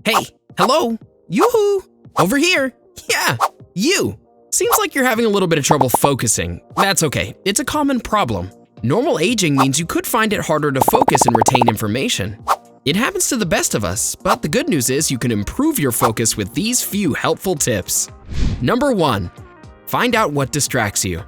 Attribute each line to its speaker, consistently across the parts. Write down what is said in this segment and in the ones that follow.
Speaker 1: Hey, hello? Yoo-hoo! Over here! Yeah, you! Seems like you're having a little bit of trouble focusing. That's okay, it's a common problem. Normal aging means you could find it harder to focus and retain information. It happens to the best of us, but the good news is you can improve your focus with these few helpful tips. Number 1. Find out what distracts you.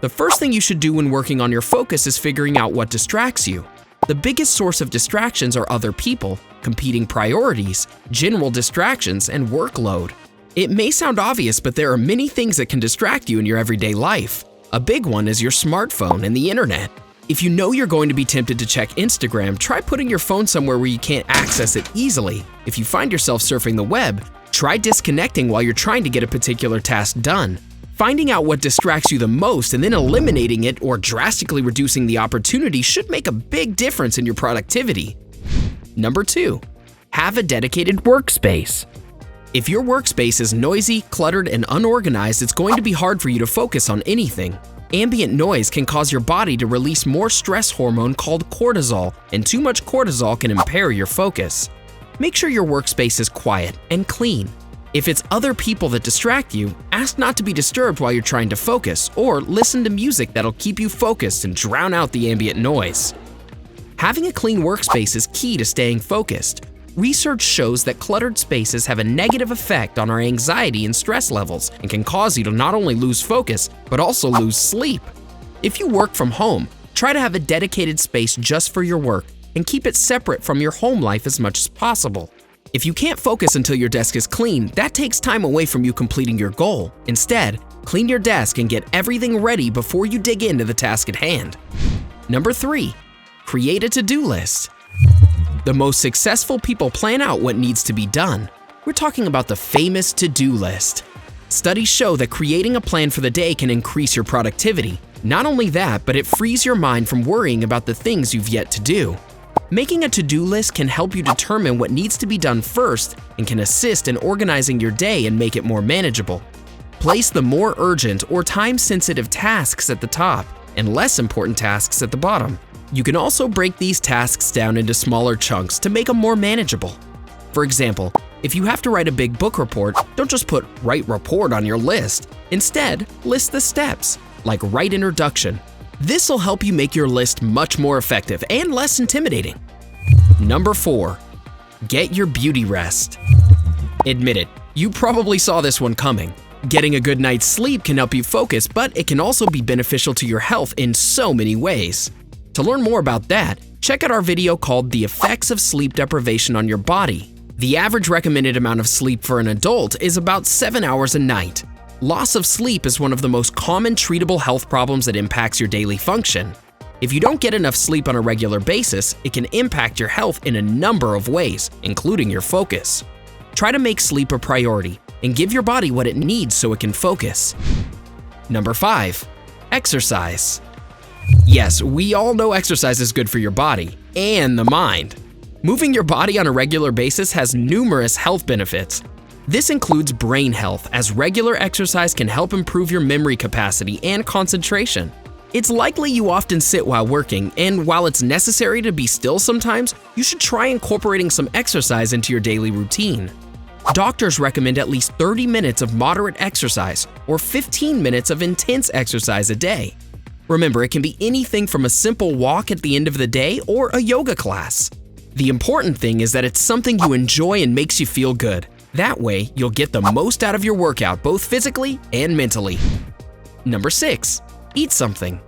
Speaker 1: The first thing you should do when working on your focus is figuring out what distracts you. The biggest source of distractions are other people, competing priorities, general distractions, and workload. It may sound obvious, but there are many things that can distract you in your everyday life. A big one is your smartphone and the internet. If you know you're going to be tempted to check Instagram, try putting your phone somewhere where you can't access it easily. If you find yourself surfing the web, try disconnecting while you're trying to get a particular task done. Finding out what distracts you the most and then eliminating it or drastically reducing the opportunity should make a big difference in your productivity. Number 2. Have a dedicated workspace. If your workspace is noisy, cluttered, and unorganized, it's going to be hard for you to focus on anything. Ambient noise can cause your body to release more stress hormone called cortisol, and too much cortisol can impair your focus. Make sure your workspace is quiet and clean. If it's other people that distract you, ask not to be disturbed while you're trying to focus, or listen to music that'll keep you focused and drown out the ambient noise. Having a clean workspace is key to staying focused. Research shows that cluttered spaces have a negative effect on our anxiety and stress levels and can cause you to not only lose focus, but also lose sleep. If you work from home, try to have a dedicated space just for your work and keep it separate from your home life as much as possible. If you can't focus until your desk is clean, that takes time away from you completing your goal. Instead, clean your desk and get everything ready before you dig into the task at hand. Number 3. Create a to-do list. The most successful people plan out what needs to be done. We're talking about the famous to-do list. Studies show that creating a plan for the day can increase your productivity. Not only that, but it frees your mind from worrying about the things you've yet to do. Making a to-do list can help you determine what needs to be done first and can assist in organizing your day and make it more manageable. Place the more urgent or time-sensitive tasks at the top and less important tasks at the bottom. You can also break these tasks down into smaller chunks to make them more manageable. For example, if you have to write a big book report, don't just put "write report" on your list. Instead, list the steps, like write introduction. This will help you make your list much more effective and less intimidating. Number 4. Get your beauty rest. Admit it, you probably saw this one coming. Getting a good night's sleep can help you focus, but it can also be beneficial to your health in so many ways. To learn more about that, check out our video called "The Effects of Sleep Deprivation on Your Body." The average recommended amount of sleep for an adult is about 7 hours a night. Loss of sleep is one of the most common treatable health problems that impacts your daily function. If you don't get enough sleep on a regular basis, it can impact your health in a number of ways, including your focus. Try to make sleep a priority and give your body what it needs so it can focus. Number 5. Exercise. Yes, we all know exercise is good for your body and the mind. Moving your body on a regular basis has numerous health benefits. This includes brain health, as regular exercise can help improve your memory capacity and concentration. It's likely you often sit while working, and while it's necessary to be still sometimes, you should try incorporating some exercise into your daily routine. Doctors recommend at least 30 minutes of moderate exercise or 15 minutes of intense exercise a day. Remember, it can be anything from a simple walk at the end of the day or a yoga class. The important thing is that it's something you enjoy and makes you feel good. That way, you'll get the most out of your workout both physically and mentally. Number 6. Eat something.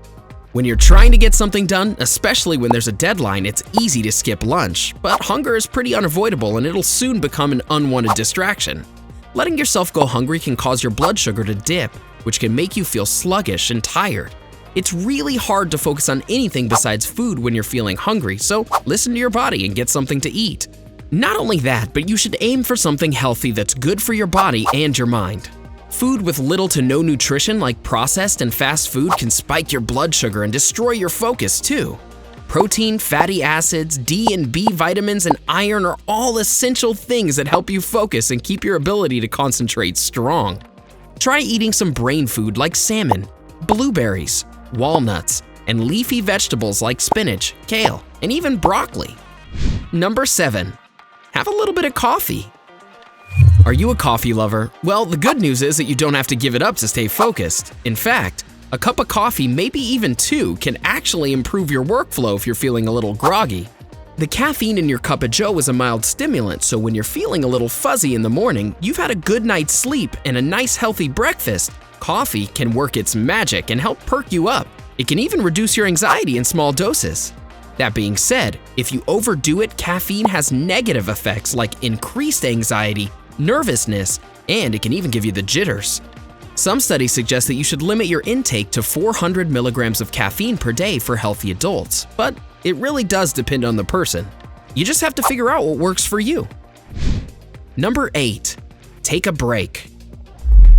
Speaker 1: When you're trying to get something done, especially when there's a deadline, it's easy to skip lunch, but hunger is pretty unavoidable and it'll soon become an unwanted distraction. Letting yourself go hungry can cause your blood sugar to dip, which can make you feel sluggish and tired. It's really hard to focus on anything besides food when you're feeling hungry, so listen to your body and get something to eat. Not only that, but you should aim for something healthy that's good for your body and your mind. Food with little to no nutrition like processed and fast food can spike your blood sugar and destroy your focus too. Protein, fatty acids, D and B vitamins, and iron are all essential things that help you focus and keep your ability to concentrate strong. Try eating some brain food like salmon, blueberries, walnuts, and leafy vegetables like spinach, kale, and even broccoli. Number 7. Have a little bit of coffee. Are you a coffee lover? Well, the good news is that you don't have to give it up to stay focused. In fact, a cup of coffee, maybe even two, can actually improve your workflow if you're feeling a little groggy. The caffeine in your cup of joe is a mild stimulant, so when you're feeling a little fuzzy in the morning, you've had a good night's sleep and a nice healthy breakfast, coffee can work its magic and help perk you up. It can even reduce your anxiety in small doses. That being said, if you overdo it, caffeine has negative effects like increased anxiety, nervousness, and it can even give you the jitters. Some studies suggest that you should limit your intake to 400 milligrams of caffeine per day for healthy adults, but it really does depend on the person. You just have to figure out what works for you. Number 8, take a break.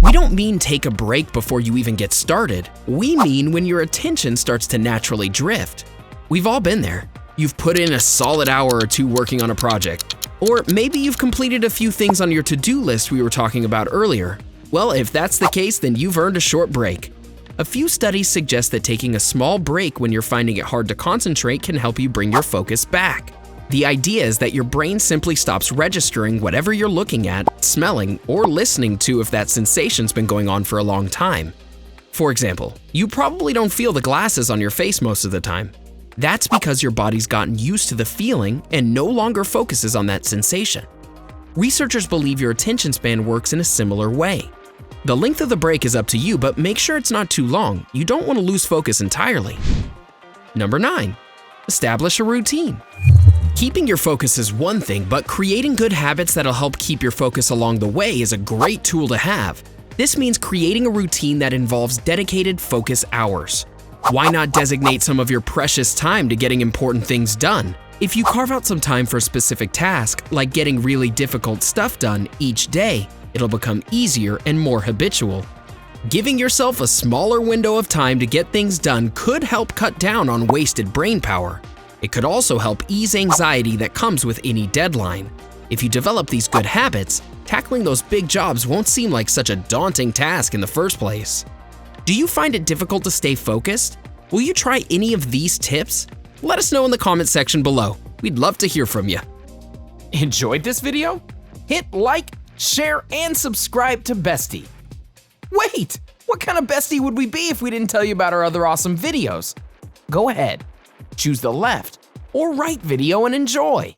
Speaker 1: We don't mean take a break before you even get started. We mean when your attention starts to naturally drift. We've all been there. You've put in a solid hour or two working on a project. Or maybe you've completed a few things on your to-do list we were talking about earlier. Well, if that's the case, then you've earned a short break. A few studies suggest that taking a small break when you're finding it hard to concentrate can help you bring your focus back. The idea is that your brain simply stops registering whatever you're looking at, smelling, or listening to if that sensation's been going on for a long time. For example, you probably don't feel the glasses on your face most of the time. That's because your body's gotten used to the feeling and no longer focuses on that sensation. Researchers believe your attention span works in a similar way. The length of the break is up to you, but make sure it's not too long. You don't want to lose focus entirely. Number 9, establish a routine. Keeping your focus is one thing, but creating good habits that'll help keep your focus along the way is a great tool to have. This means creating a routine that involves dedicated focus hours. Why not designate some of your precious time to getting important things done? If you carve out some time for a specific task, like getting really difficult stuff done each day, it'll become easier and more habitual. Giving yourself a smaller window of time to get things done could help cut down on wasted brain power. It could also help ease anxiety that comes with any deadline. If you develop these good habits, tackling those big jobs won't seem like such a daunting task in the first place. Do you find it difficult to stay focused? Will you try any of these tips? Let us know in the comment section below. We'd love to hear from you.
Speaker 2: Enjoyed this video? Hit like, share, and subscribe to Bestie. Wait, what kind of Bestie would we be if we didn't tell you about our other awesome videos? Go ahead, choose the left or right video and enjoy.